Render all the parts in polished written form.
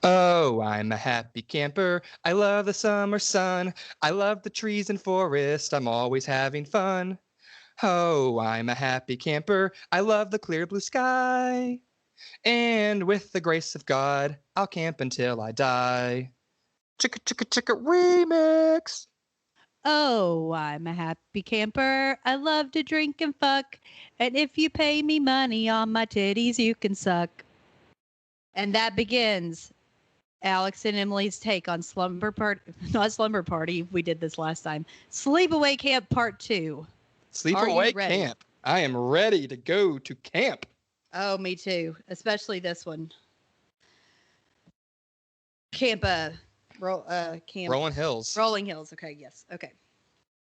Oh, I'm a happy camper. I love the summer sun. I love the trees and forest. I'm always having fun. Oh, I'm a happy camper. I love the clear blue sky. And with the grace of God, I'll camp until I die. Chicka chicka chicka remix. Oh, I'm a happy camper. I love to drink and fuck. And if you pay me money on my titties, you can suck. And that begins Alex and Emily's take on Slumber Party. Not Slumber Party. We did this last time. Sleepaway Camp Part 2. Sleepaway camp. I am ready to go to camp. Oh, me too. Especially this one. Camp. Rolling Hills. Rolling Hills. Okay, yes. Okay.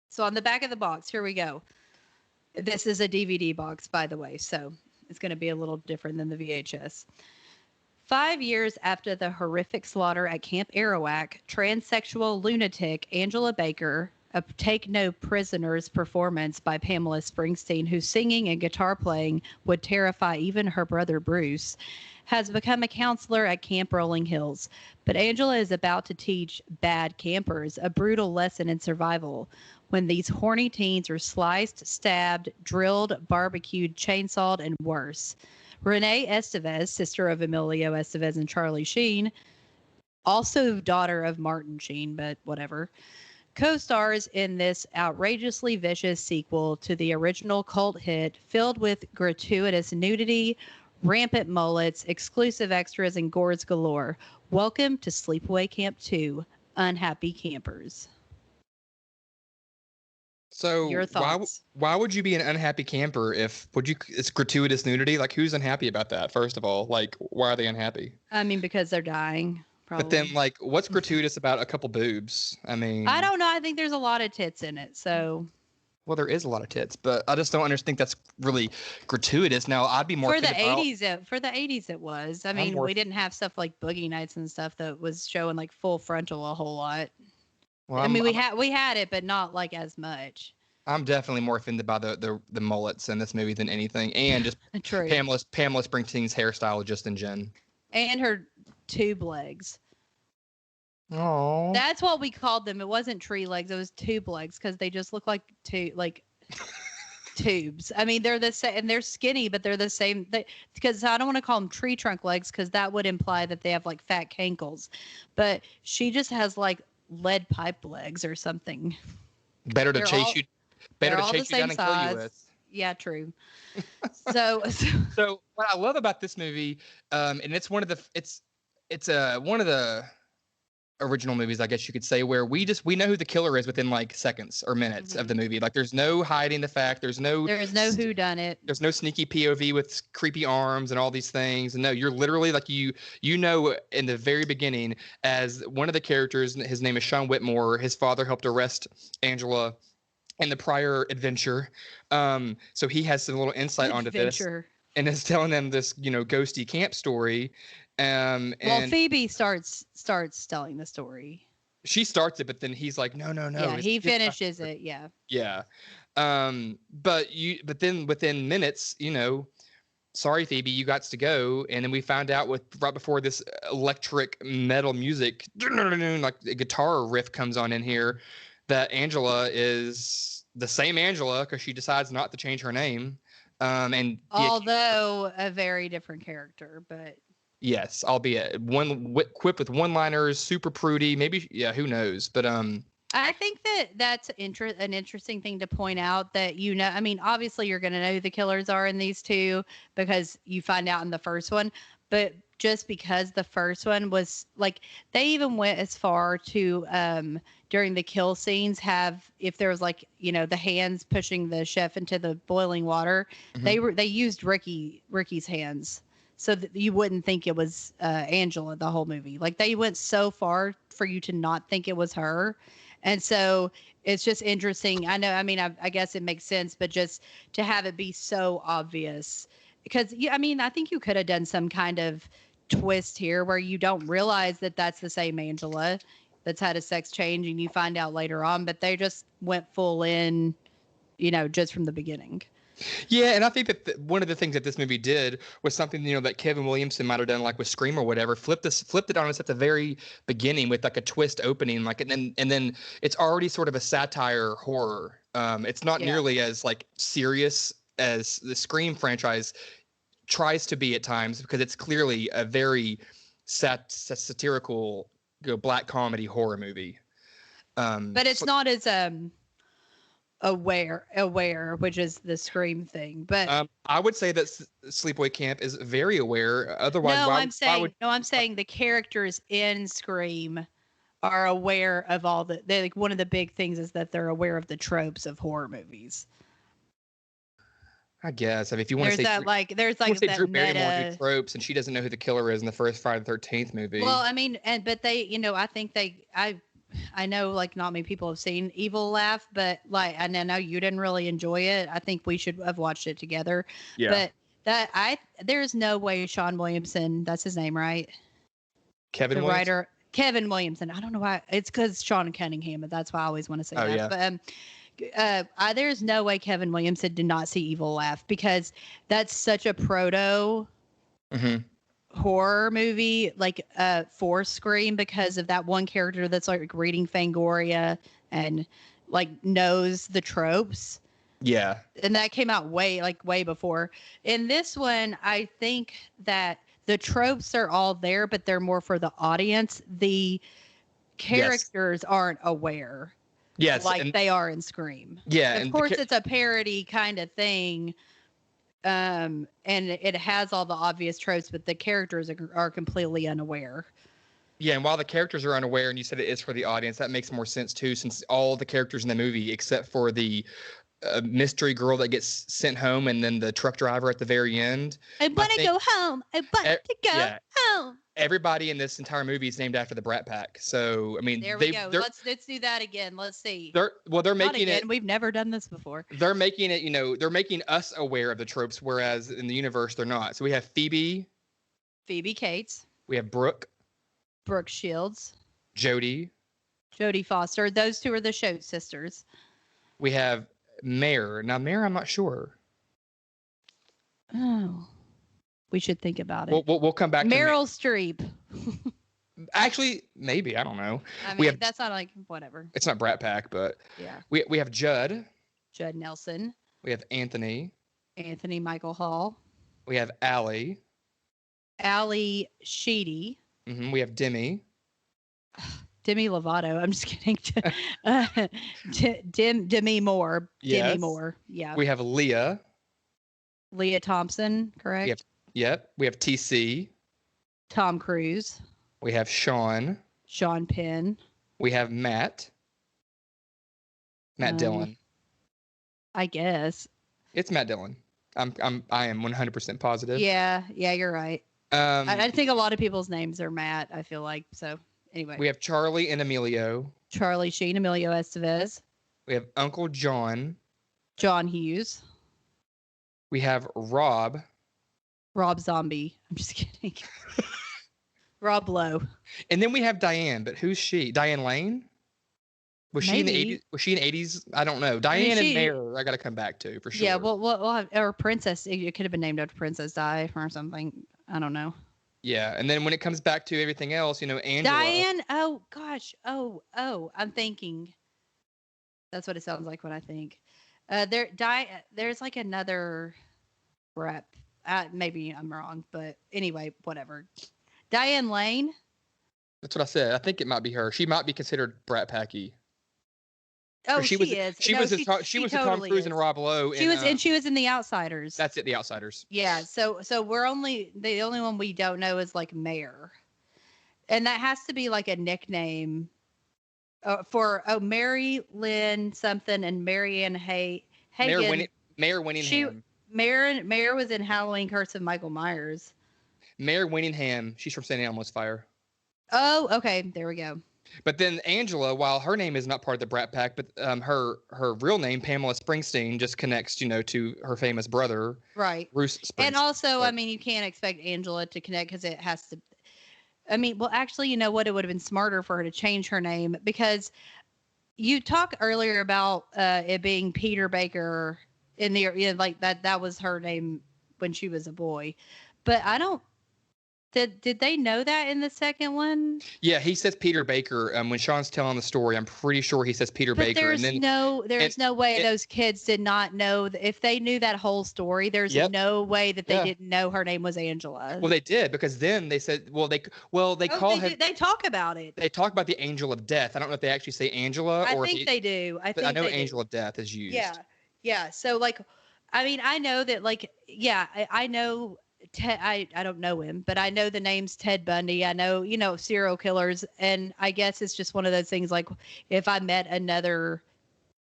So on the back of the box, here we go. This is a DVD box, by the way, so it's going to be a little different than the VHS. 5 years after the horrific slaughter at Camp Arawak, transsexual lunatic Angela Baker, a Take No Prisoners performance by Pamela Springsteen, whose singing and guitar playing would terrify even her brother Bruce, has become a counselor at Camp Rolling Hills. But Angela is about to teach bad campers a brutal lesson in survival when these horny teens are sliced, stabbed, drilled, barbecued, chainsawed, and worse. Renee Estevez, sister of Emilio Estevez and Charlie Sheen, also daughter of Martin Sheen, but whatever, co-stars in this outrageously vicious sequel to the original cult hit filled with gratuitous nudity, rampant mullets, exclusive extras, and gourds galore. Welcome to Sleepaway Camp 2, Unhappy Campers. So your thoughts? Why would you be an unhappy camper if it's gratuitous nudity? Like, who's unhappy about that? First of all, like, why are they unhappy? I mean, because they're dying. Probably. But then, like, what's gratuitous about a couple boobs? I mean, I don't know. I think there's a lot of tits in it. So, well, there is a lot of tits, but I just don't think that's really gratuitous. Now, I'd be more for the 80s. For the 80s, it was. I mean, we didn't have stuff like Boogie Nights and stuff that was showing like full frontal a whole lot. Well, I mean, we had it, but not like as much. I'm definitely more offended by the mullets in this movie than anything, and just Pamela Springsteen's hairstyle just in gen, and her tube legs. Oh, that's what we called them. It wasn't tree legs; it was tube legs because they just look like tubes. I mean, they're the same, and they're skinny, but they're the same. Because I don't want to call them tree trunk legs because that would imply that they have like fat cankles, but she just has like lead pipe legs or something. Better to chase you down and kill you with. Yeah, true. So what I love about this movie, and it's one of the original movies, I guess you could say, where we know who the killer is within like seconds or minutes of the movie. Like, there's no hiding the fact. There's no whodunit. There's no sneaky POV with creepy arms and all these things. And no, you're literally like you know in the very beginning, as one of the characters, his name is Sean Whitmore. His father helped arrest Angela in the prior adventure. So he has some little insight onto this, and is telling them this, ghosty camp story. Well, Phoebe starts telling the story. She starts it, but then he's like, no. Yeah, he finishes it. Yeah. Yeah. But then within minutes, sorry, Phoebe, you got to go. And then we found out right before this electric metal music, like a guitar riff comes on in here, that Angela is the same Angela because she decides not to change her name. And although a very different character, but. Yes, albeit equipped with one-liners, super prudy. Maybe, yeah, who knows? But I think that's an interesting thing to point out. That I mean, obviously you're going to know who the killers are in these two because you find out in the first one. But just because the first one was like, they even went as far to during the kill scenes if there was like the hands pushing the chef into the boiling water, they used Ricky's hands. So that you wouldn't think it was Angela the whole movie. Like, they went so far for you to not think it was her. And so it's just interesting. I know, I mean, I guess it makes sense, but just to have it be so obvious. Because, I mean, I think you could have done some kind of twist here where you don't realize that that's the same Angela. that's had a sex change, and you find out later on, but they just went full in, just from the beginning. Yeah, and I think that one of the things that this movie did was something that Kevin Williamson might have done, like with Scream or whatever. Flipped it on us at the very beginning with like a twist opening, like and then it's already sort of a satire horror. It's not nearly as like serious as the Scream franchise tries to be at times, because it's clearly a very satirical, black comedy horror movie. But it's not as aware, which is the Scream thing. But I would say that Sleepaway Camp is very aware. Otherwise, I'm saying the characters in Scream are aware of all like one of the big things is that they're aware of the tropes of horror movies. I guess. I mean, if you want to say there's that Drew Barrymore meta do tropes, and she doesn't know who the killer is in the first Friday the 13th movie. Well, I mean, but they, I think I know like not many people have seen Evil Laugh, but like I know you didn't really enjoy it. I think we should have watched it together. Yeah. But there's no way Sean Williamson, that's his name, right? Kevin writer Kevin Williamson. I don't know why. It's because Sean Cunningham, but that's why I always want to say that. Yeah. But there's no way Kevin Williamson did not see Evil Laugh, because that's such a proto horror movie, like for Scream, because of that one character that's like reading Fangoria and like knows the tropes. Yeah. And that came out way before. In this one, I think that the tropes are all there, but they're more for the audience. The characters aren't aware. Yes. Like they are in Scream. Yeah. Of course, it's a parody kind of thing. And it has all the obvious tropes, but the characters are completely unaware. Yeah, and while the characters are unaware, and you said it is for the audience, that makes more sense too, since all the characters in the movie, except for the mystery girl that gets sent home, and then the truck driver at the very end. I want to go home. I want to go home. Everybody in this entire movie is named after the Brat Pack. So, I mean, there we go. Let's do that again. Let's see. They're making it. We've never done this before. They're making it. They're making us aware of the tropes, whereas in the universe they're not. So we have Phoebe Cates. We have Brooke Shields. Jodie Foster. Those two are the Shoat sisters. We have Mare. Now, Mare, I'm not sure. Oh. We should think about it. We'll come back. Meryl Streep. Actually, maybe, I don't know. I mean, that's not like whatever. It's not Brat Pack, but yeah. We have Judd Nelson. We have Anthony Michael Hall. We have Allie Sheedy. We have Demi Lovato. I'm just kidding. Demi Moore. Yes. Demi Moore. Yeah. We have Leah Thompson, correct? Yep. We have TC. Tom Cruise. We have Sean Penn. We have Matt Dillon. I guess it's Matt Dillon. I am 100% positive. Yeah, you're right. I think a lot of people's names are Matt, I feel like. So anyway. We have Charlie and Emilio. Charlie Sheen, Emilio Estevez. We have Uncle John Hughes. We have Rob Zombie. I'm just kidding. Rob Lowe. And then we have Diane, but who's she? Diane Lane? Was she in the 80s? Was she in 80s? I don't know. Diane and Mare, I got to come back to for sure. Yeah, we'll have, or Princess. It could have been named after Princess Di or something. I don't know. Yeah, and then when it comes back to everything else, Angela. Diane. Oh gosh. Oh. I'm thinking. That's what it sounds like when I think. There's like another rep. Maybe I'm wrong, but anyway, whatever. Diane Lane. That's what I said. I think it might be her. She might be considered Brat Packy. Oh, she is. She was Tom Cruise and Rob Lowe. She was in The Outsiders. That's it, The Outsiders. Yeah. So the only one we don't know is like Mare, and that has to be like a nickname for Mary Lynn something and Marianne Hagen. Mare Winningham. Mare was in Halloween Curse of Michael Myers. Mare Winningham. She's from St. Elmo's Fire. Oh, okay. There we go. But then Angela, while her name is not part of the Brat Pack, but her real name, Pamela Springsteen, just connects, to her famous brother, right? Bruce Springsteen. And also, I mean, you can't expect Angela to connect because it has to. I mean, well, actually, you know what? It would have been smarter for her to change her name because you talked earlier about it being Peter Baker in the like that was her name when she was a boy, but I don't. Did they know that in the second one? Yeah, he says Peter Baker. When Sean's telling the story, I'm pretty sure he says Peter But Baker. there's no way those kids did not know if they knew that whole story. There's no way that they didn't know her name was Angela. Well, they did because then they said, they call him. They talk about it. They talk about the angel of death. I don't know if they actually say Angela or. I think they do. I know angel of death is used. Yeah. So like, I mean, I know that like, yeah, I know. I don't know him, but I know the name's Ted Bundy. I know, serial killers. And I guess it's just one of those things like if I met another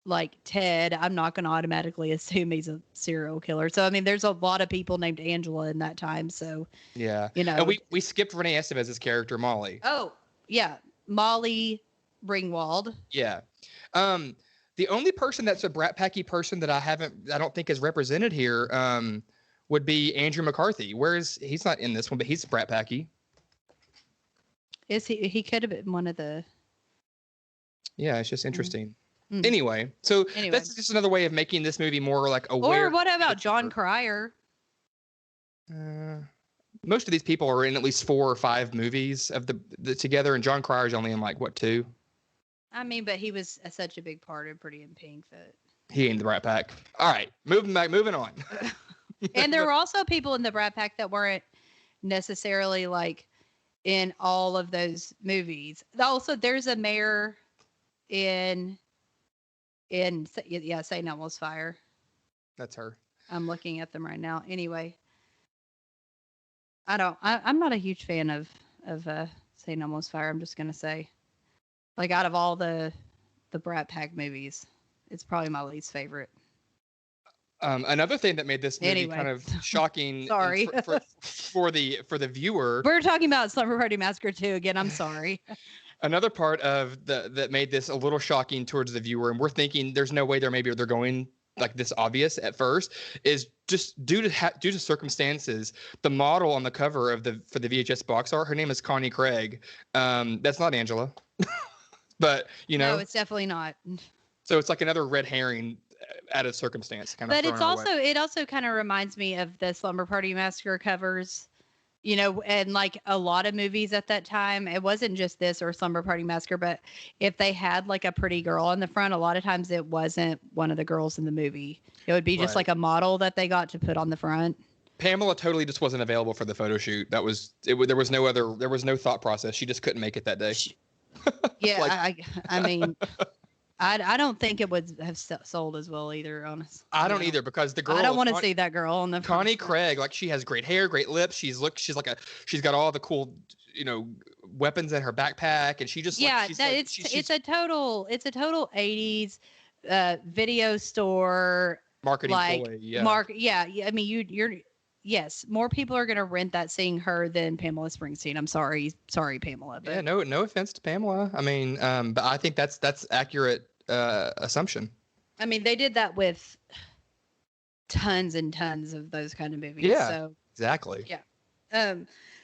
like Ted, I'm not going to automatically assume he's a serial killer. So, I mean, there's a lot of people named Angela in that time. So, yeah. And we skipped Renee Estevez's character, Molly. Oh, yeah. Molly Ringwald. Yeah. The only person that's a Brat Packy person that I don't think is represented here, would be Andrew McCarthy. He's not in this one, but he's Brat Packy. Is he? He could have been one of the. Yeah, it's just interesting. Mm. Anyway, that's just another way of making this movie more like aware. Or what about John Cryer? Most of these people are in at least 4 or 5 movies of the together, and John Cryer's only in like what 2? I mean, but he was such a big part of Pretty in Pink that he ain't the Brat Pack. All right, moving on. And there were also people in the Brat Pack that weren't necessarily like in all of those movies. Also, there's a mayor in St. Elmo's Fire. That's her. I'm looking at them right now. Anyway, I'm not a huge fan of St. Elmo's Fire. I'm just gonna say, like out of all the Brat Pack movies, it's probably my least favorite. Another thing that made this movie kind of shocking sorry. for the viewer. We're talking about Slumber Party Massacre 2 again. I'm sorry. Another part of that made this a little shocking towards the viewer, and we're thinking there's no way they're going like this obvious at first, is just due to circumstances. The model on the cover for the VHS box art, her name is Connie Craig. That's not Angela, but no, it's definitely not. So it's like another red herring out of circumstance, kind of. But it also kind of reminds me of the Slumber Party Massacre covers, and like a lot of movies at that time. It wasn't just this or Slumber Party Massacre, but if they had like a pretty girl on the front, a lot of times it wasn't one of the girls in the movie. It would be just like a model that they got to put on the front. Pamela totally just wasn't available for the photo shoot. There was no thought process. She just couldn't make it that day. Yeah, I mean. I don't think it would have sold as well either, honestly. I don't either, because the girl. I don't want to see that girl on the. Connie Craig, like, she has great hair, great lips. She's got all the cool, weapons in her backpack, and she just it's a total 80s video store marketing ploy. Yeah. I mean, you're. Yes, more people are going to rent that seeing her than Pamela Springsteen. I'm sorry, Pamela. But. Yeah, no offense to Pamela. I mean, but I think that's accurate assumption. I mean, they did that with tons and tons of those kind of movies. Yeah, so, exactly. Yeah.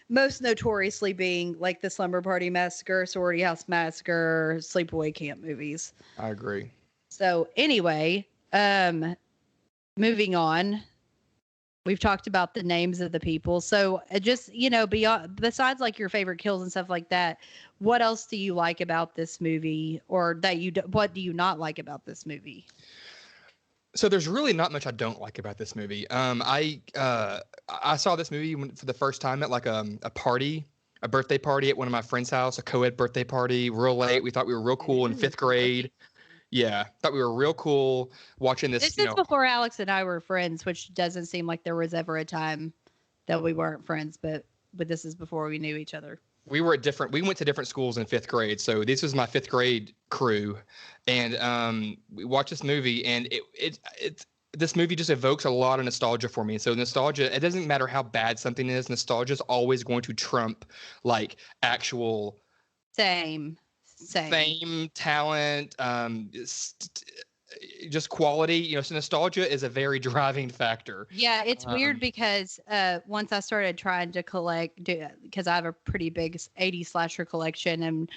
Most notoriously being like the Slumber Party Massacre, Sorority House Massacre, Sleepaway Camp movies. I agree. So anyway, moving on. We've talked about the names of the people. So just, besides like your favorite kills and stuff like that, what else do you like about this movie, or what do you not like about this movie? So there's really not much I don't like about this movie. I saw this movie for the first time at like a birthday party at one of my friend's house, a co-ed birthday party, real late. We thought we were real cool in 5th grade. Yeah, thought we were real cool watching this. This is before Alex and I were friends, which doesn't seem like there was ever a time that we weren't friends, but this is before we knew each other. We went to different schools in 5th grade, so this was my 5th grade crew, and we watched this movie, and this movie just evokes a lot of nostalgia for me. So nostalgia, it doesn't matter how bad something is, nostalgia is always going to trump like actual fame, talent, just quality. You know, so nostalgia is a very driving factor. Yeah, it's weird because once I started trying to collect, because I have a pretty big 80s slasher collection,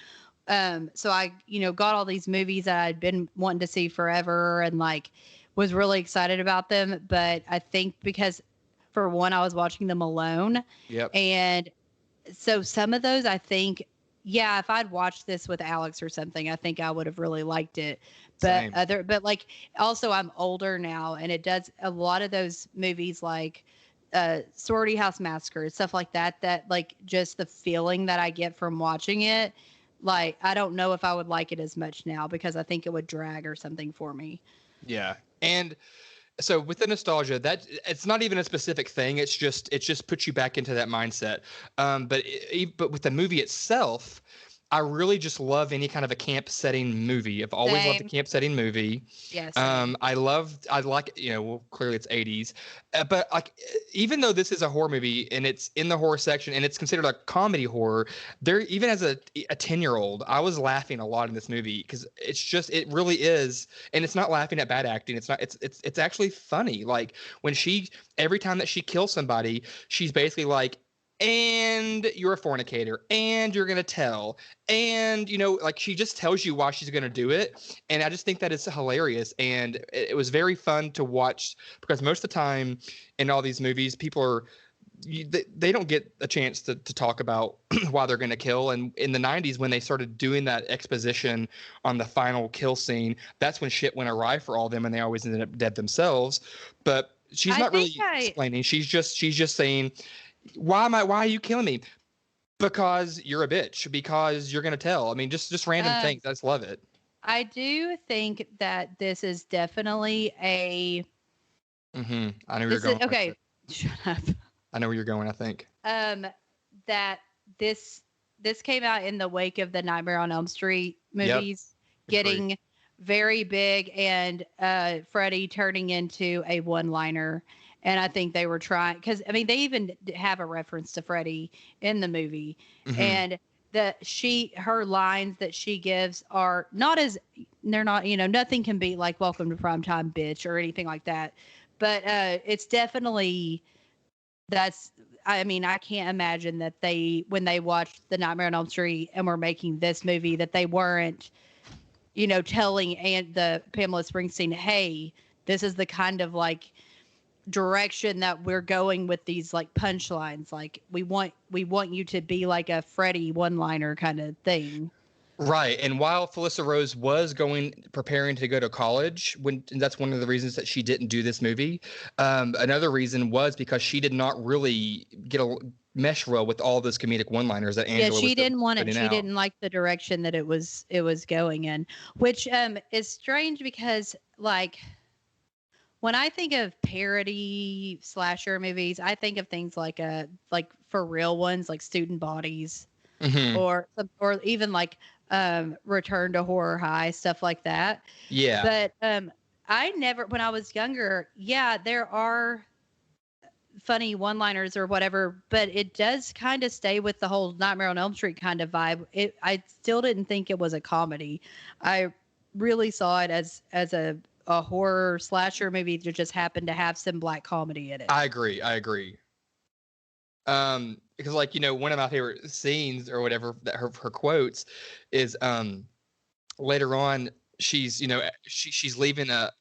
and so I, got all these movies that I'd been wanting to see forever, and like was really excited about them. But I think because for one, I was watching them alone, Yep. and so some of those, I think, yeah, if I'd watched this with Alex or something, I think I would have really liked it. But Same. but like also I'm older now, and it does a lot of those movies like Sorority House Massacre, stuff like that, that like just the feeling that I get from watching it, like I don't know if I would like it as much now because I think it would drag or something for me. Yeah. And so with the nostalgia, that it's not even a specific thing. It just puts you back into that mindset. But with the movie itself, I really just love any kind of a camp setting movie. I've always loved a Same. camp setting movie. Yeah, same. I like, well, clearly it's 80s, but like, even though this is a horror movie and it's in the horror section and it's considered a comedy horror, there, even as a 10-year-old, I was laughing a lot in this movie because it really is. And it's not laughing at bad acting. It's actually funny. Like every time that she kills somebody, she's basically like, and you're a fornicator, and you're gonna tell, and like she just tells you why she's gonna do it, and I just think that it's hilarious, and it was very fun to watch because most of the time in all these movies, people are they don't get a chance to talk about why they're gonna kill, and in the 90s when they started doing that exposition on the final kill scene, that's when shit went awry for all of them, and they always ended up dead themselves. But she's not really explaining. She's just saying, why are you killing me? Because you're a bitch. Because you're gonna tell. I mean, just random things. I just love it. I do think that this is definitely a. I know where you're going. Okay, shut up. I know where you're going. I think. That this came out in the wake of the Nightmare on Elm Street movies getting very big, and Freddy turning into a one-liner. And I think they were trying, because I mean they even have a reference to Freddy in the movie, and her lines that she gives are not as, they're not, nothing can be like "Welcome to Primetime, bitch" or anything like that. But it's definitely, I mean, I can't imagine that when they watched the Nightmare on Elm Street and were making this movie, that they weren't, telling the Pamela Springsteen, hey, this is the kind of like direction that we're going with these like punchlines, like we want you to be like a Freddy one-liner kind of thing. Right. And while Felissa Rose was preparing to go to college, and that's one of the reasons that she didn't do this movie. Another reason was because she did not really get a mesh well with all those comedic one-liners that Angela she didn't want it. She out. Didn't like the direction that it was going in, which is strange because like when I think of parody slasher movies, I think of things like for real ones like Student Bodies, or even like Return to Horror High, stuff like that. Yeah. But I never, when I was younger, there are funny one-liners or whatever, but it does kind of stay with the whole Nightmare on Elm Street kind of vibe. I still didn't think it was a comedy. I really saw it as a horror slasher movie that just happened to have some black comedy in it. I agree. Because like, one of my favorite scenes or whatever that her quotes is later on she's she's leaving a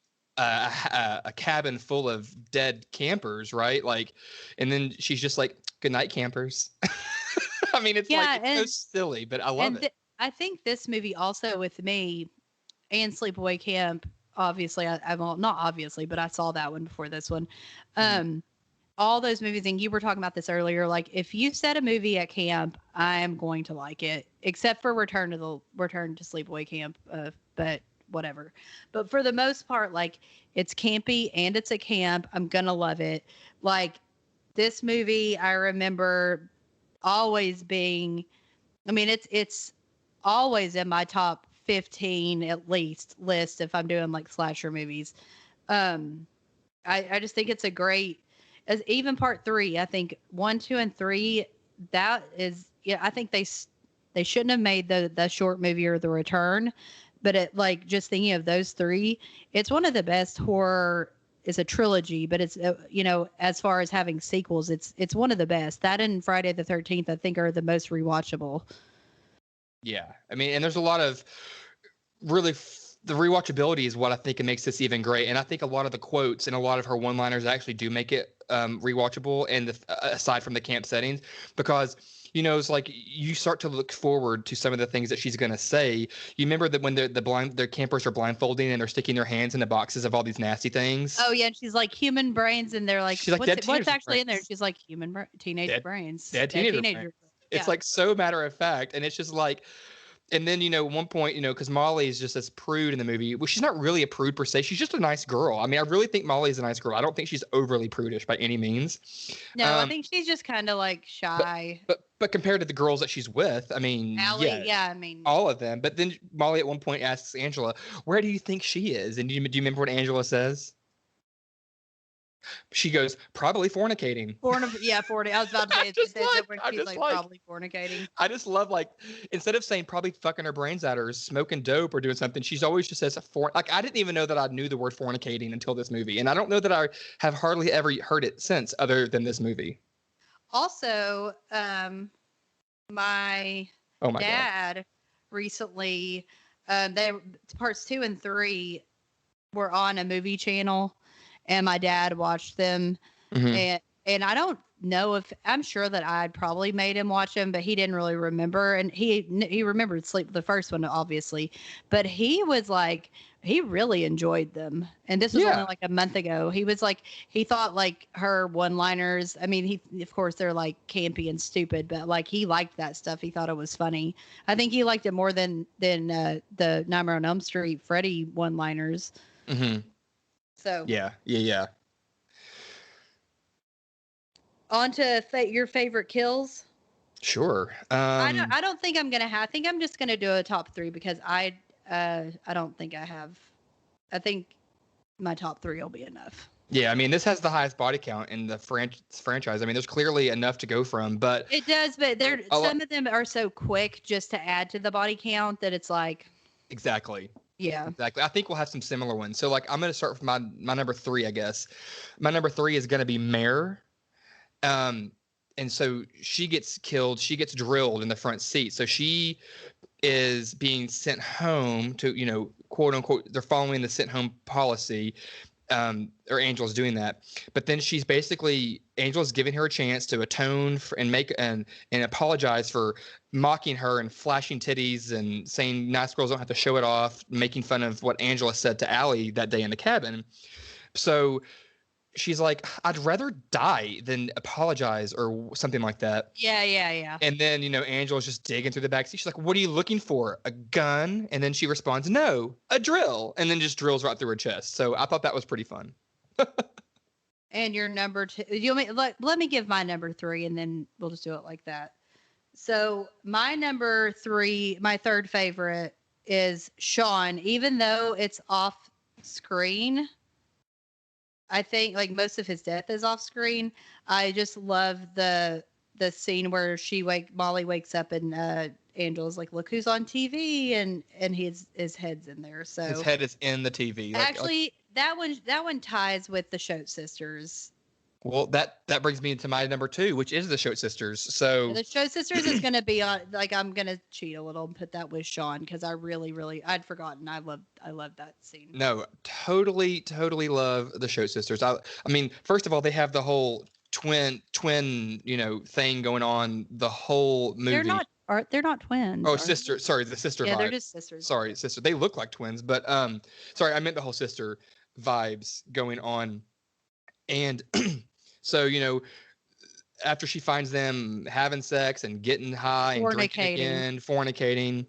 cabin full of dead campers, right? Like, and then she's just like, "Good night, campers." I mean, it's so silly, but I love it. I think this movie also with me and Sleepaway Camp, obviously, not obviously, but I saw that one before this one. All those movies, and you were talking about this earlier, like if you set a movie at camp, I am going to like it, except for Return to Sleepaway Camp, but whatever. But for the most part, like it's campy and it's a camp, I'm gonna love it. Like this movie, I remember always being, I mean, it's always in my top 15 at least list if I'm doing like slasher movies. I just think it's a great, as even part 3, I think 1, 2, and 3, that is, I think they shouldn't have made the short movie or The Return, but it like just thinking of those three, it's one of the best horror. It's a trilogy, but it's as far as having sequels, it's one of the best. That and Friday the 13th, I think, are the most rewatchable. Yeah, I mean, and there's a lot of really the rewatchability is what I think it makes this even great. And I think a lot of the quotes and a lot of her one-liners actually do make it rewatchable. And aside from the camp settings, because it's like you start to look forward to some of the things that she's going to say. You remember that when their campers are blindfolding and they're sticking their hands in the boxes of all these nasty things. Oh yeah, and she's like human brains, and they're like, she's like what's actually brains. in there? She's like teenage brains. Dead teenager brains. It's like so matter of fact, and it's just like. And then, at one point, because Molly is just this prude in the movie. Well, she's not really a prude per se. She's just a nice girl. I mean, I really think Molly is a nice girl. I don't think she's overly prudish by any means. No, I think she's just kind of like shy. But compared to the girls that she's with, I mean, Allie, yeah, I mean, all of them. But then Molly at one point asks Angela, "Where do you think she is?" And do you remember what Angela says? She goes, probably fornicating. Yeah, 40. I was about to say she's like probably fornicating. I just love, like, instead of saying probably fucking her brains out or smoking dope or doing something, she's always just says like, I didn't even know that I knew the word fornicating until this movie. And I don't know that I have hardly ever heard it since other than this movie. Also, my dad God. Recently, parts 2 and 3 were on a movie channel. And my dad watched them, and I don't know if I'm sure that I'd probably made him watch them, but he didn't really remember. And he remembered the first one, obviously, but he was like, he really enjoyed them. And this was only like a month ago. He was like, he thought like her one-liners. I mean, of course they're like campy and stupid, but like he liked that stuff. He thought it was funny. I think he liked it more than the Nightmare on Elm Street Freddy one-liners. Mm-hmm. So yeah. On to your favorite kills. Sure. I don't think I'm gonna have. I think I'm just gonna do a top 3 because I don't think I have. I think my top 3 will be enough. Yeah, I mean, this has the highest body count in the franchise. I mean, there's clearly enough to go from, but it does. But some of them are so quick just to add to the body count that it's like exactly. Yeah, exactly. I think we'll have some similar ones. So, like, I'm going to start with my number 3, I guess. My number 3 is going to be Mare. And so she gets killed. She gets drilled in the front seat. So she is being sent home to, quote unquote, they're following the sent home policy. Or Angel's doing that. But then she's basically, Angel's giving her a chance to atone and apologize for mocking her and flashing titties and saying nice girls don't have to show it off, making fun of what Angela said to Allie that day in the cabin. So she's like, I'd rather die than apologize or something like that. Yeah. And then, Angela's just digging through the backseat. She's like, what are you looking for? A gun? And then she responds, no, a drill. And then just drills right through her chest. So I thought that was pretty fun. And your number 2, let me give my number 3 and then we'll just do it like that. So my number 3, my third favorite is Sean, even though it's off screen. I think like most of his death is off screen. I just love the scene where Molly wakes up and Angela's like, look who's on TV, and his head's in there. So his head is in the TV. Actually, that one ties with the Shoat Sisters. Well, that brings me into my number 2, which is the Shoat Sisters. So the Shoat Sisters is going to be on. Like, I'm going to cheat a little and put that with Sean because I really, I'd forgotten. I love that scene. No, totally love the Shoat Sisters. I mean, first of all, they have the whole twin, thing going on the whole movie. They're not twins. Oh, sister. Sorry, the sister. Yeah, vibe. they're just sisters. Sorry, sister. They look like twins, but sorry, I meant the whole sister vibes going on, and. So, after she finds them having sex and getting high and drinking again, fornicating,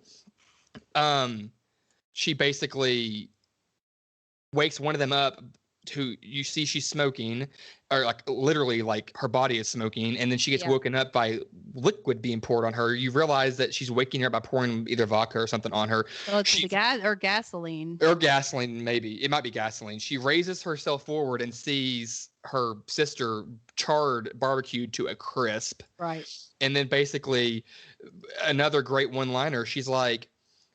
she basically wakes one of them up who you see she's smoking, or like literally like her body is smoking, and then she gets woken up by liquid being poured on her. You realize that she's waking her up by pouring either vodka or something on her. Well, it's or gasoline. Or gasoline, maybe. It might be gasoline. She raises herself forward and sees her sister charred, barbecued to a crisp. Right. And then basically another great one-liner. She's like,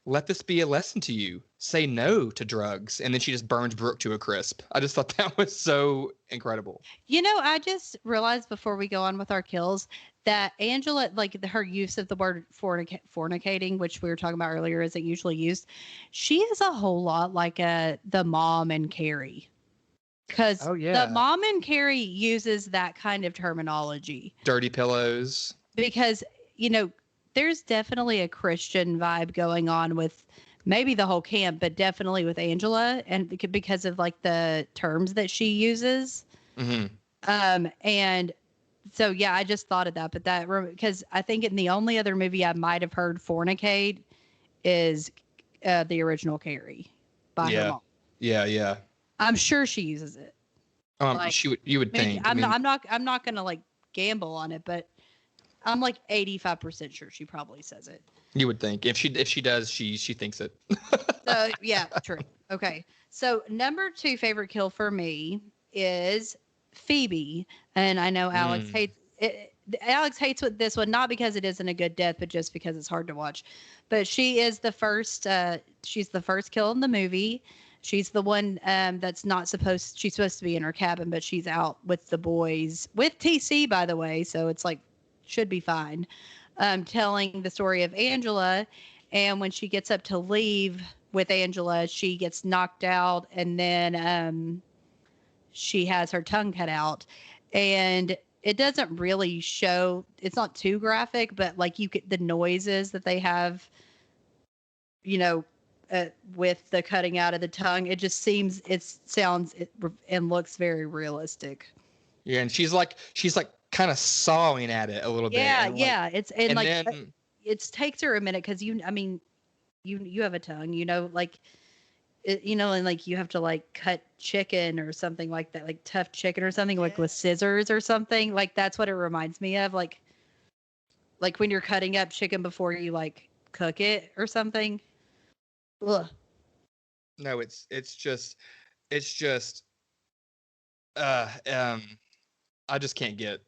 let this be a lesson to you. Say no to drugs. And then she just burns Brooke to a crisp. I just thought that was so incredible. I just realized before we go on with our kills that Angela, like her use of the word fornicating, which we were talking about earlier, isn't usually used. She is a whole lot like the mom in Carrie. Because the mom in Carrie uses that kind of terminology. Dirty pillows. Because, there's definitely a Christian vibe going on with maybe the whole camp, but definitely with Angela, and because of like the terms that she uses. Mm-hmm. And so, yeah, I just thought of that, but because I think in the only other movie I might have heard fornicate is the original Carrie by her mom. Yeah. I'm sure she uses it. You would think. I'm not gonna like gamble on it, but I'm like 85% sure she probably says it. You would think if she does, she thinks it. So yeah, true. Okay, so number 2 favorite kill for me is Phoebe, and I know Alex hates it. Alex hates with this one, not because it isn't a good death, but just because it's hard to watch. But she is the first. She's the first kill in the movie. She's the one that's not supposed. She's supposed to be in her cabin, but she's out with the boys with TC, by the way. So it's like should be fine. Telling the story of Angela, and when she gets up to leave with Angela, she gets knocked out, and then she has her tongue cut out, and it doesn't really show. It's not too graphic, but like you get the noises that they have, with the cutting out of the tongue. It just sounds and looks very realistic. Yeah, and she's like kind of sawing at it a little bit. Yeah. Then it takes her a minute because you have a tongue, and like you have to like cut chicken or something like that, like tough chicken or something, like with scissors or something. Like that's what it reminds me of, like when you're cutting up chicken before you like cook it or something. Ugh. No, it's just I just can't get.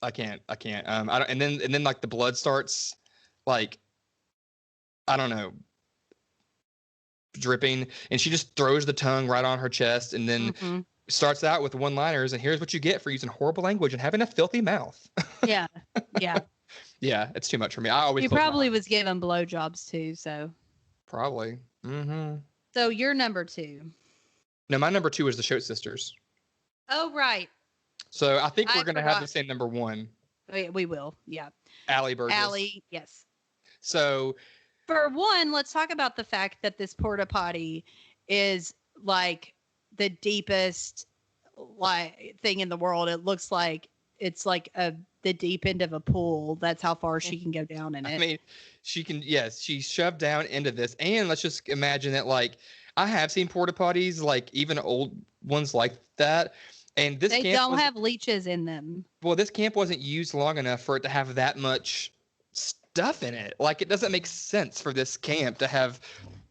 I can't. I don't. And then like the blood starts, like, I don't know, dripping, and she just throws the tongue right on her chest, and then starts out with one-liners. And here's what you get for using horrible language and having a filthy mouth. Yeah. Yeah, it's too much for me. I always. He probably was given blowjobs too, so. Probably. Mm-hmm. So you're number 2. No, my number 2 is the Shoat Sisters. Oh, right. So I think we're going to have the same number 1. We will, yeah. Allie Burgess. Allie, yes. So, for one, let's talk about the fact that this porta potty is like the deepest thing in the world. It looks like it's like the deep end of a pool. That's how far she can go down in it. I mean, she's shoved down into this. And let's just imagine that, like, I have seen porta potties, like even old ones like that. And they don't have leeches in them. Well, this camp wasn't used long enough for it to have that much stuff in it. Like, it doesn't make sense for this camp to have.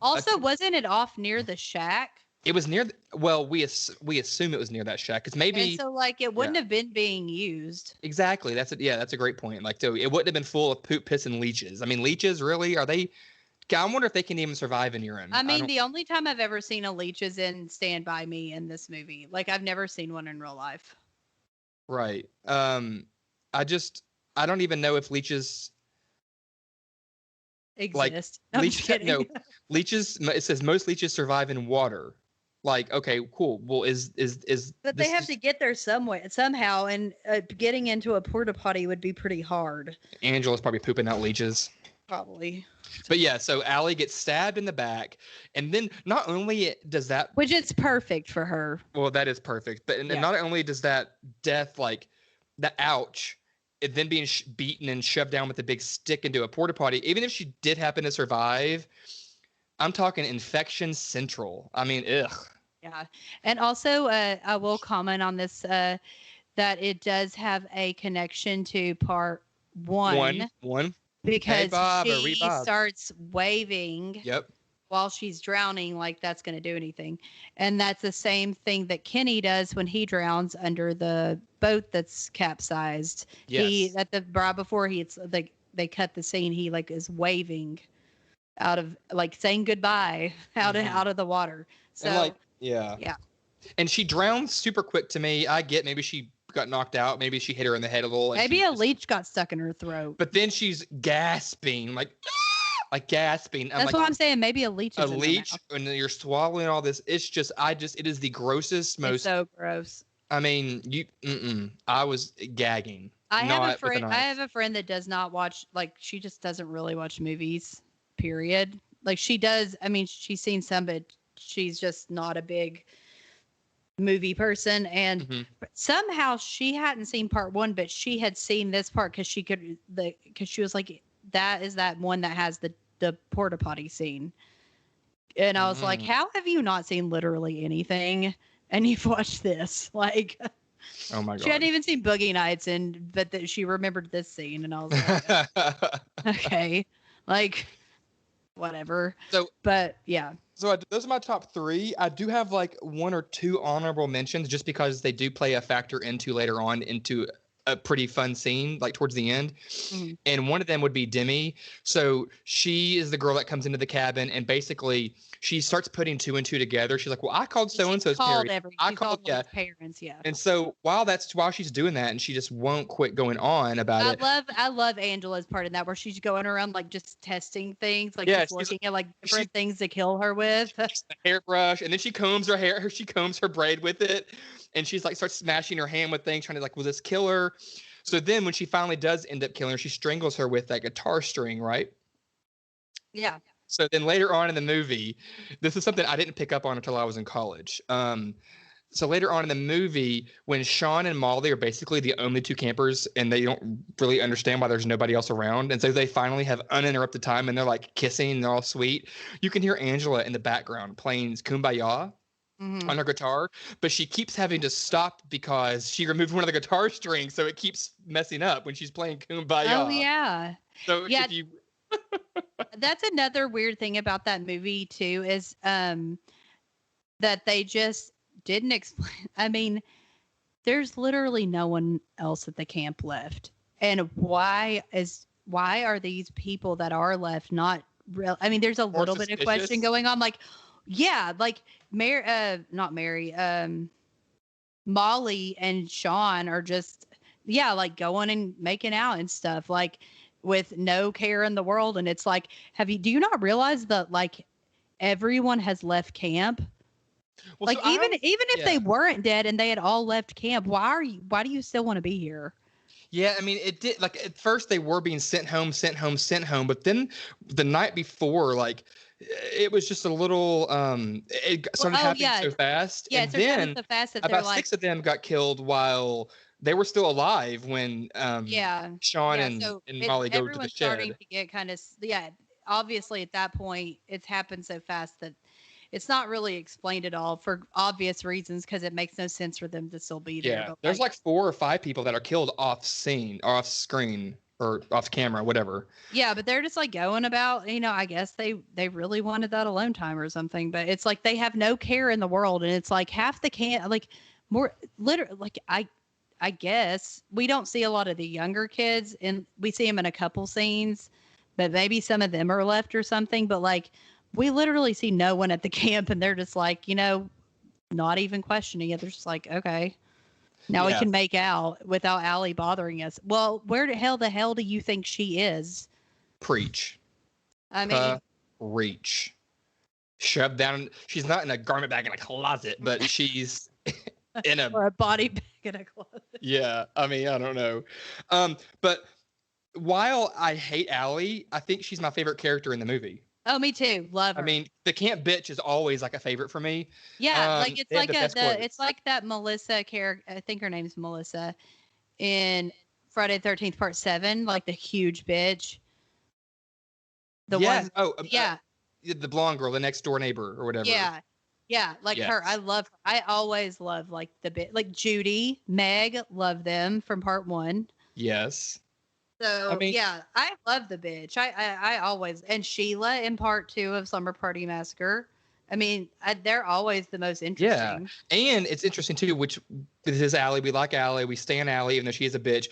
Also, wasn't it off near the shack? It was near. We assume it was near that shack because maybe. And so, like, it wouldn't have been being used. Exactly. That's a great point. Like, so it wouldn't have been full of poop, piss, and leeches. I mean, leeches really are they? I wonder if they can even survive in urine. I mean, the only time I've ever seen a leech is in Stand By Me in this movie. Like, I've never seen one in real life. Right. I don't even know if leeches exist. Leeches. It says most leeches survive in water. Like, okay, cool. Well, but they have to get there somehow, and getting into a porta potty would be pretty hard. Angela's probably pooping out leeches. Probably. But yeah, so Allie gets stabbed in the back, and then not only does that, which is perfect for her. Well, that is perfect, but not only does that death, like the ouch, it then being beaten and shoved down with a big stick into a porta potty. Even if she did happen to survive, I'm talking infection central. I mean, ugh. Yeah, and also I will comment on this that it does have a connection to part one. Because she starts waving while she's drowning, like that's going to do anything. And that's the same thing that Kenny does when he drowns under the boat that's capsized. Yes. Before they cut the scene, he like is waving out of like saying goodbye out Mhm. out of the water. So And like, yeah. yeah. And she drowns super quick to me. I get maybe she got knocked out. Maybe she hit her in the head a little. And Maybe she a just, leech got stuck in her throat. but then she's gasping, like gasping. I'm That's like, what I'm saying. Maybe a leech a is in her leech, mouth. and you're swallowing all this. It's just, it is the grossest, It's most, so gross. I mean, I was gagging, not with a I knife. have a friend that does not watch, like, she just doesn't really watch movies, period. Like, she does, I mean, she's seen some, but she's just not a big movie person. And Hmm. somehow she hadn't seen part one, but she had seen this part because because she was like, that is that one that has the porta potty scene. And I was like, Mm. how have you not seen literally anything? And you've watched this? Like, Oh my she hadn't God. even seen Boogie Nights, but that she remembered this scene, and I was like, okay, like whatever. So, But yeah, those are my top three. I do have like one or two honorable mentions just because they do play a factor into later on into a pretty fun scene, like towards the end. mhm. And one of them would be Demi. So she is the girl that comes into the cabin and basically she starts putting two and two together. She's like, well, I called so and so's parents. I She called, called yeah. Lee's parents. Yeah, And so while she's doing that and she just won't quit going on about it. I love Angela's part in that where she's going around like just testing things, like Yeah, just looking at like different things to kill her with. she takes the hairbrush and then she combs her hair. She combs her braid with it, and she's like starts smashing her hand with things, trying to like, will this kill her? So then when she finally does end up killing her, she strangles her with that guitar string, right? Yeah. So then later on in the movie, this is something I didn't pick up on until I was in college. So later on in the movie, when Sean and Molly are basically the only two campers and they don't really understand why there's nobody else around, and so they finally have uninterrupted time and they're like kissing and they're all sweet, you can hear Angela in the background playing Kumbaya Mm-hmm. on her guitar, but she keeps having to stop because she removed one of the guitar strings, so it keeps messing up when she's playing Oh Kumbaya. yeah. So Yeah, if you, that's another weird thing about that movie too is that they just didn't explain. I mean, there's literally no one else at the camp left. And why are these people that are left not real? I mean, there's a more little bit of question suspicious. going on. Like, yeah, like Mary, not Mary, Molly and Sean are just, yeah, like going and making out and stuff, like with no care in the world. And it's like, do you not realize that like everyone has left camp? Well, Like so even if they yeah. weren't dead and they had all left camp, why do you still want to be here? Yeah, I mean, it did. Like at first, they were being sent home, sent home, sent home, but then the night before, like it was just a little. It Well, started oh happening yeah, so fast, yeah, it and starts happening then so fast that they're about like, six of them got killed while they were still alive when yeah, Sean yeah. So and it's Molly go to the everyone's starting shed. to get kind of, yeah. Obviously, at that point, it's happened so fast that it's not really explained at all for obvious reasons because it makes no sense for them to still be there. Yeah, But there's like 4 or 5 people that are killed off scene, or off screen, or off camera, whatever. yeah, but they're just like going about, I guess they really wanted that alone time or something. But it's like they have no care in the world, and it's like half the can like more literally like I guess we don't see a lot of the younger kids, and we see them in a couple scenes, but maybe some of them are left or something. But like we literally see no one at the camp, and they're just like not even questioning it. They're just like, okay. Now we Yeah, can make out without Allie bothering us. Well, where the hell do you think she is? preach, I mean, preach. Shoved down. She's not in a garment bag in a closet, but she's in a, or a body bag in a closet. yeah. I mean, I don't know. But while I hate Allie, I think she's my favorite character in the movie. Oh, me too. Love I her. mean, the camp bitch is always like a favorite for me. Yeah, like it's They have like the best it's quotes. like that Melissa character. I think her name's Melissa in Friday the 13th Part 7, like the huge bitch. The Yes. one, Oh, yeah, the blonde girl, the next door neighbor or whatever. yeah, yeah, like her. I Yes. love her. I always love like the bit, like Judy, Meg, love them from Part 1. Yes. I So mean, yeah, I love the bitch. I always, and Sheila in Part 2 of Slumber Party Massacre. I mean, they're always the most Yeah. interesting. And it's interesting too, which this is Allie. We like Allie. We stan Allie, even though she is a bitch.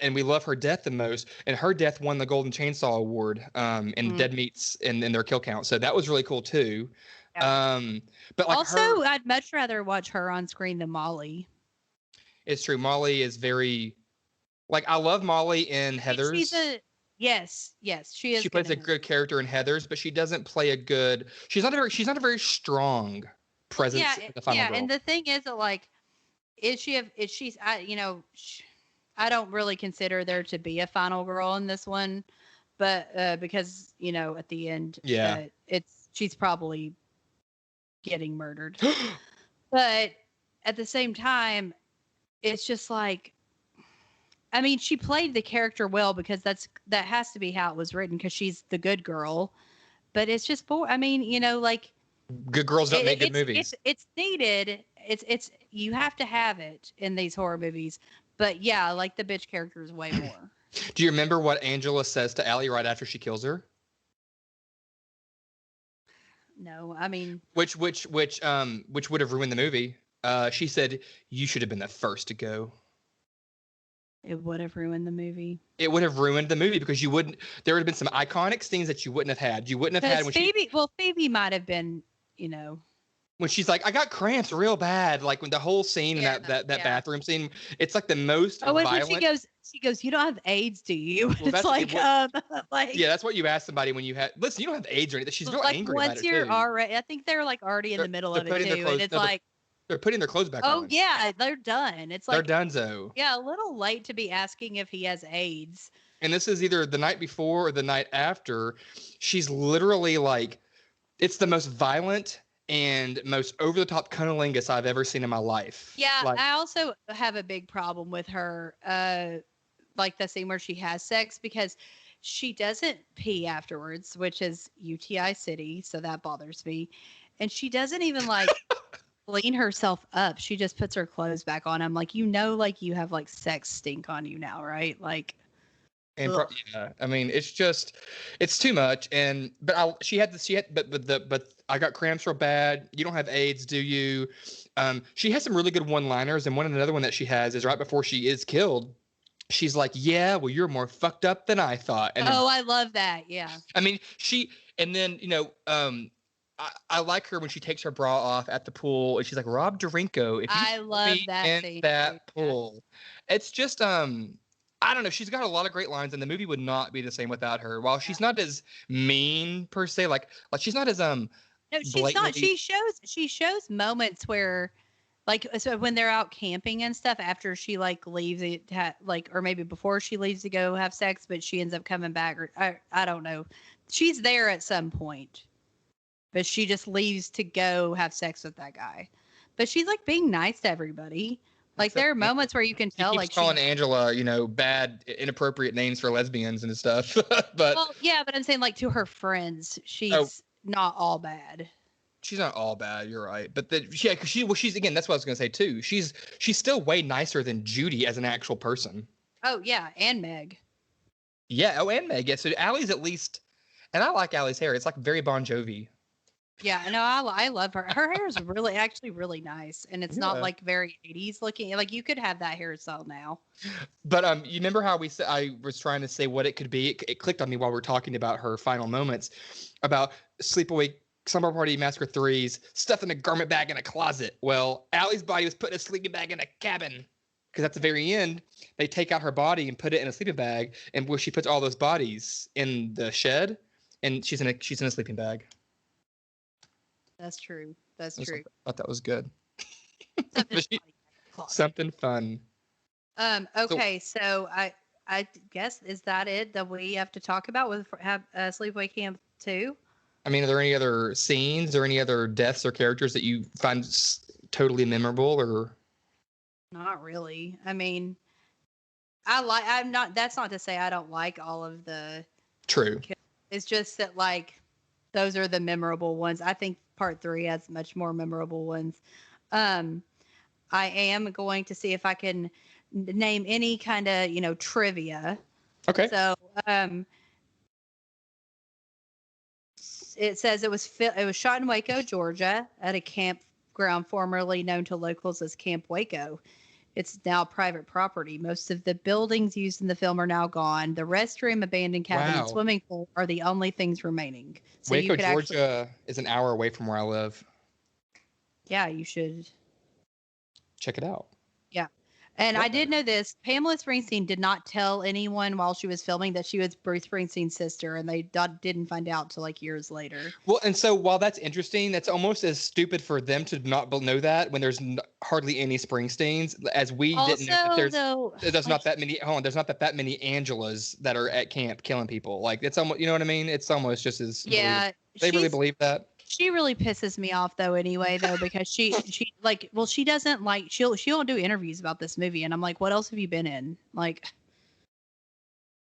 And we love her death the most. And her death won the Golden Chainsaw Award in the Dead Meats and in their kill count. So that was really cool too. Yeah. But like Also, I'd much rather watch her on screen than Molly. it's true. Molly is very like I love Molly in Heathers. Yes, she is. She plays a good character in Heathers, but she doesn't play a good. She's not a very strong presence in the final girl. And the thing is that like, she's I don't really consider there to be a final girl in this one, but because at the end, she's probably getting murdered. But at the same time, it's just like, I mean, she played the character well because that has to be how it was written because she's the good girl. But it's just I mean, like good girls don't make good movies. It's needed. It's you have to have it in these horror movies. But yeah, like the bitch character is way more. Do you remember what Angela says to Allie right after she kills her? No, I mean, which would have ruined the movie. She said, "You should have been the first to go." It would have ruined the movie. It would have ruined the movie because there would have been some iconic scenes that you wouldn't have had. You wouldn't have had when Phoebe. Well, Phoebe might have been, when she's like, I got cramps real bad. Like when the whole scene in that bathroom scene, it's like the most violent. When she goes, you don't have AIDS, do you? Well, it's like, yeah, that's what you ask somebody when you have. Listen, you don't have AIDS or anything. She's real angry about it. Once you're already, I think they're like already in the middle of it too, and it's like. They're putting their clothes back on. Oh yeah, they're done. It's like they're donezo. Yeah, a little late to be asking if he has AIDS. And this is either the night before or the night after. She's literally like, it's the most violent and most over-the-top cunnilingus I've ever seen in my life. Yeah, I also have a big problem with her, like the scene where she has sex because she doesn't pee afterwards, which is UTI City, so that bothers me. And she doesn't even like clean herself up. She just puts her clothes back on. I'm like, like you have like sex stink on you now, right? Like, and I mean, it's too much. But I got cramps real bad. You don't have AIDS, do you? She has some really good one-liners, and another one that she has is right before she is killed. She's like, yeah, well, you're more fucked up than I thought. And I love that. Yeah. I mean, and then, I like her when she takes her bra off at the pool and she's like, Rob Dorinko, if you I love that scene. That pool. It's just I don't know, she's got a lot of great lines and the movie would not be the same without her. While she's not as mean per se, like she's not as no, she's not. She shows moments where like, so when they're out camping and stuff after she like leaves it or maybe before she leaves to go have sex, but she ends up coming back or I don't know. She's there at some point. But she just leaves to go have sex with that guy. But she's like being nice to everybody. Like there are moments where you can tell, like calling Angela, bad, inappropriate names for lesbians and stuff. But yeah, but I'm saying like to her friends, she's not all bad. She's not all bad. You're right. But she's again. That's what I was gonna say too. She's still way nicer than Judy as an actual person. Oh yeah, and Meg. Yeah. Oh, and Meg. Yeah. So Allie's at least, and I like Allie's hair. It's like very Bon Jovi. Yeah, no, I love her. Her hair is actually really nice, and it's not like very 80s looking. Like you could have that hairstyle now. But you remember how I was trying to say what it could be? It clicked on me while we were talking about her final moments, about Sleepaway, Slumber Party Massacre 3's stuff in a garment bag in a closet. Well, Allie's body was put in a sleeping bag in a cabin. Because at the very end, they take out her body and put it in a sleeping bag, and where she puts all those bodies in the shed, and she's in a sleeping bag. That's true. That's true. I thought that was good. Something fun. Okay, so I guess is that it that we have to talk about with Sleepaway Camp 2? I mean, are there any other scenes or any other deaths or characters that you find totally memorable or? Not really. I mean, that's not to say I don't like all of the. True. It's just that like those are the memorable ones. I think part 3 has much more memorable ones. I am going to see if I can name any kind of, trivia. Okay. So, it says it was shot in Waco, Georgia, at a campground formerly known to locals as Camp Waco. It's now private property. Most of the buildings used in the film are now gone. The restroom, abandoned cabin, and Wow. swimming pool are the only things remaining. So Waco, you could Georgia is an hour away from where I live. Yeah, you should check it out. Yeah. And I did know this. Pamela Springsteen did not tell anyone while she was filming that she was Bruce Springsteen's sister, and they didn't find out till like years later. Well, and so while that's interesting, that's almost as stupid for them to not know that when there's hardly any Springsteens, as we didn't know that there's not that many. Hold on, there's not that many Angelas that are at camp killing people. Like it's almost, you know what I mean? It's almost just as they really believe that. She really pisses me off though anyway though, because she doesn't like she won't do interviews about this movie, and I'm like, what else have you been in? Like,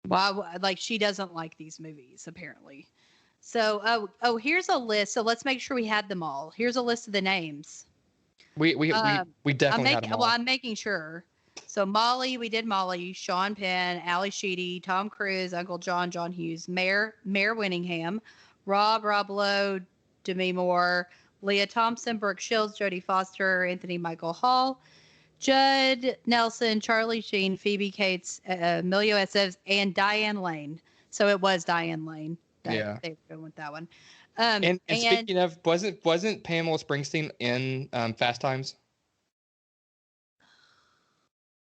why? Like, she doesn't like these movies apparently. So here's a list. So let's make sure we had them all. Here's a list of the names. We definitely had them all. Well, I'm making sure. So Molly, we did Molly, Sean Penn, Ali Sheedy, Tom Cruise, Uncle John, John Hughes, Mayor Winningham, Rob Lowe, Demi Moore, Leah Thompson, Brooke Shields, Jodie Foster, Anthony Michael Hall, Judd Nelson, Charlie Sheen, Phoebe Cates, Emilio Estevez, and Diane Lane. So it was Diane Lane. They were going with that one. And speaking of, wasn't Pamela Springsteen in Fast Times?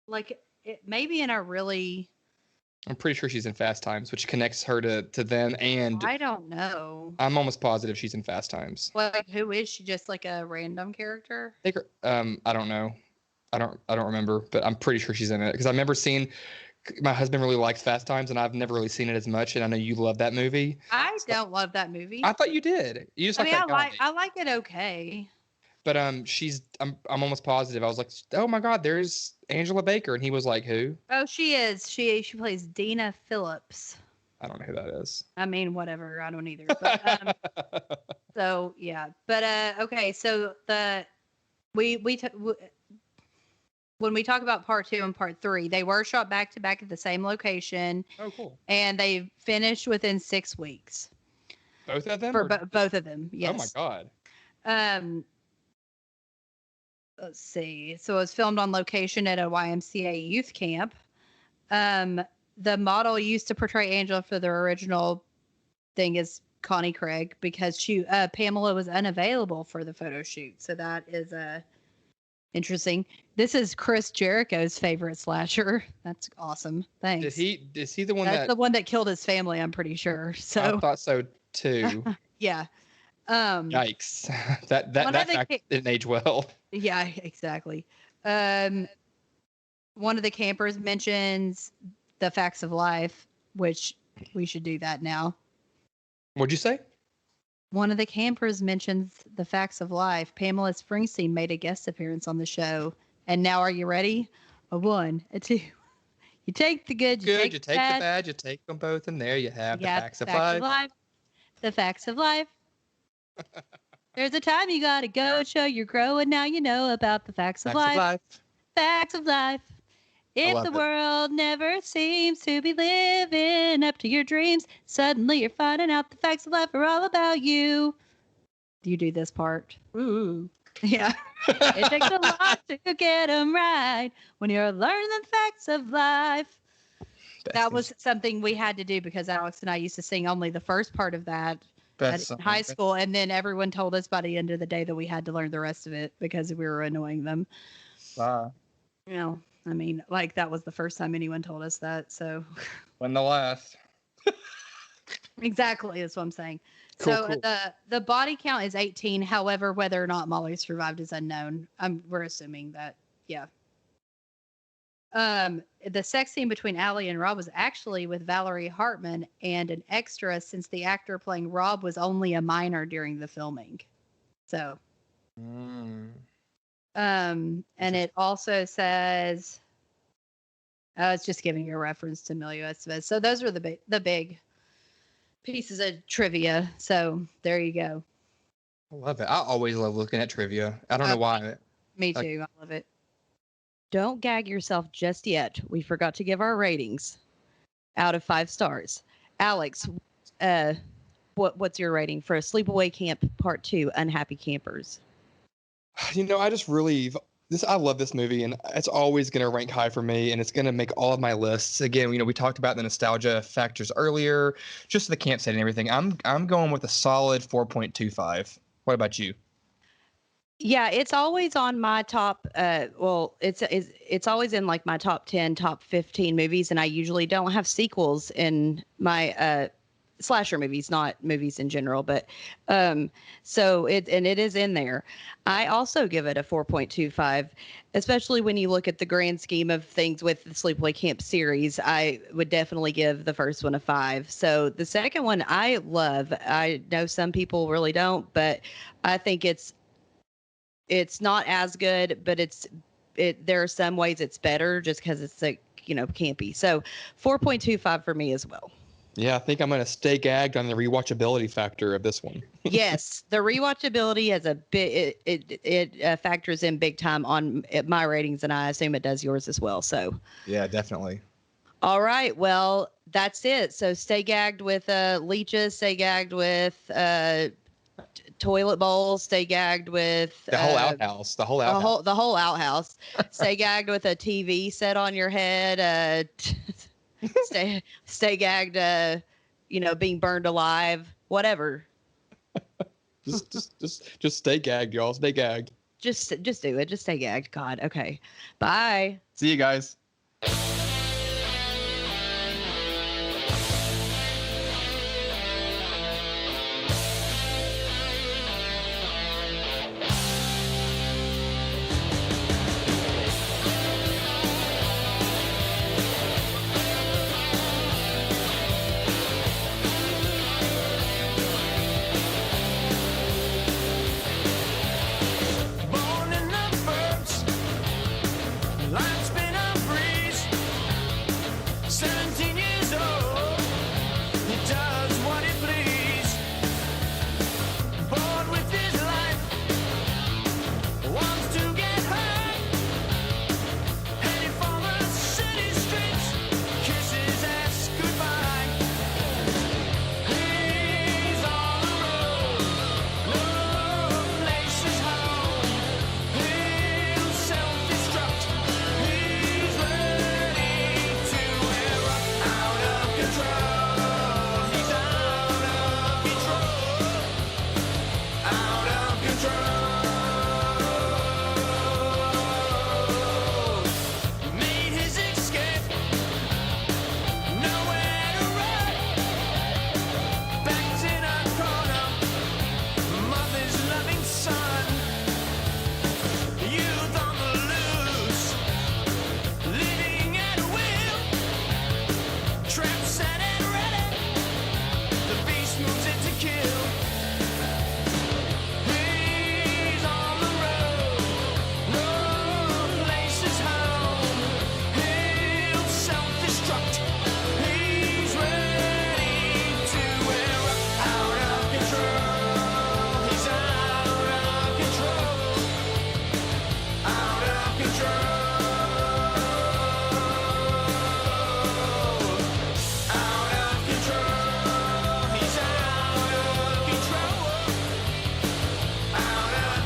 Like, maybe in a really... I'm pretty sure she's in Fast Times, which connects her to them. And I don't know. I'm almost positive she's in Fast Times. Like, who is she? Just like a random character? I don't know. I don't remember, but I'm pretty sure she's in it because I remember seeing. My husband really likes Fast Times, and I've never really seen it as much. And I know you love that movie. I don't love that movie. I thought you did. You just like that guy. I like it okay. But I'm almost positive. I was like, oh my God, there's Angela Baker, and he was like, who? Oh, she is. She plays Dina Phillips. I don't know who that is. I mean, whatever. I don't either. But, so yeah. But okay. So when we talk about part 2 and part 3, they were shot back to back at the same location. Oh, cool. And they finished within 6 weeks. Both of them? For both of them. Yes. Oh my God. Let's see. So it was filmed on location at a YMCA youth camp. The model used to portray Angela for the original thing is Connie Craig because Pamela was unavailable for the photo shoot. So that is interesting. This is Chris Jericho's favorite slasher. That's awesome. Thanks. Is he the one That's the one that killed his family, I'm pretty sure. So I thought so too. Yeah. Yikes. that fact didn't age well. Yeah, exactly. One of the campers mentions the facts of life, which we should do that now. What'd you say? One of the campers mentions the facts of life. Pamela Springsteen made a guest appearance on the show. And now, are you ready? A 1, a 2. You take the good, you take the bad, you take them both, and there you have the facts of life. The facts of life. There's a time you gotta go show you're growing. Now you know about the facts of life. Facts of life. If the world never seems to be living up to your dreams, suddenly you're finding out the facts of life are all about you. Do you do this part? Ooh. Yeah. It takes a lot to get them right when you're learning the facts of life. That was something we had to do because Alex and I used to sing only the first part of that at high school, and then everyone told us by the end of the day that we had to learn the rest of it because we were annoying them. Wow. You know, I mean, like that was the first time anyone told us that. So when the last. Exactly, that's what I'm saying. Cool. The body count is 18. However, whether or not Molly survived is unknown. We're assuming that, yeah. The sex scene between Allie and Rob was actually with Valerie Hartman and an extra since the actor playing Rob was only a minor during the filming. So. And it also says, it's just giving you a reference to Emilio Estevez. So those are the big pieces of trivia. So there you go. I love it. I always love looking at trivia. I don't know why. Me too. I love it. Don't gag yourself just yet. We forgot to give our ratings out of 5 stars. Alex, what's your rating for a Sleepaway Camp Part 2, Unhappy Campers? I just really I love this movie, and it's always going to rank high for me, and it's going to make all of my lists. Again, we talked about the nostalgia factors earlier, just the campsite and everything. I'm going with a solid 4.25. What about you? Yeah, it's always on my top. It's always in like my top 10, top 15 movies, and I usually don't have sequels in my slasher movies, not movies in general, but so it is in there. I also give it a 4.25, especially when you look at the grand scheme of things with the Sleepaway Camp series. I would definitely give the first one a 5. So the second one I love. I know some people really don't, but I think it's not as good, but there are some ways it's better just because it's like, campy. So 4.25 for me as well. Yeah, I think I'm going to stay gagged on the rewatchability factor of this one. Yes, the rewatchability has a bit. It factors in big time on my ratings, and I assume it does yours as well. So yeah, definitely. All right, well, that's it. So stay gagged with leeches. Stay gagged with toilet bowls. Stay gagged with the whole outhouse. The whole outhouse. The whole outhouse. Stay gagged with a TV set on your head. Stay gagged, being burned alive, whatever. just stay gagged, y'all. Stay gagged. Just do it. Just stay gagged. God. Okay. Bye. See you guys.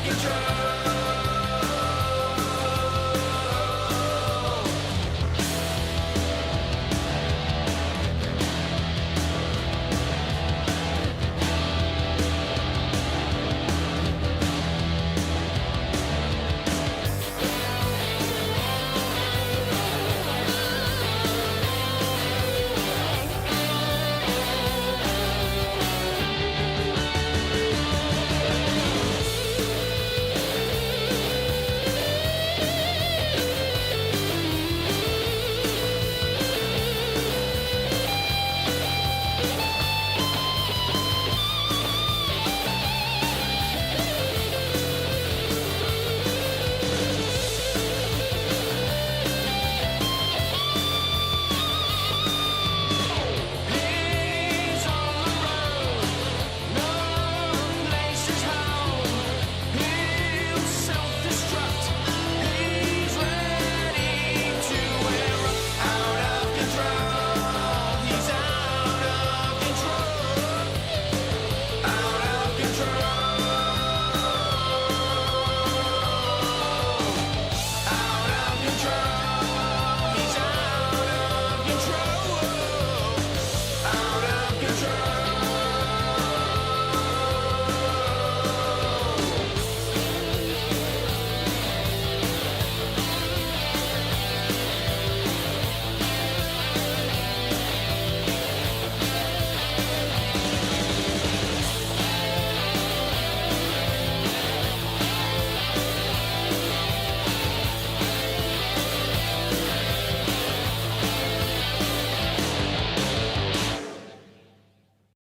Control.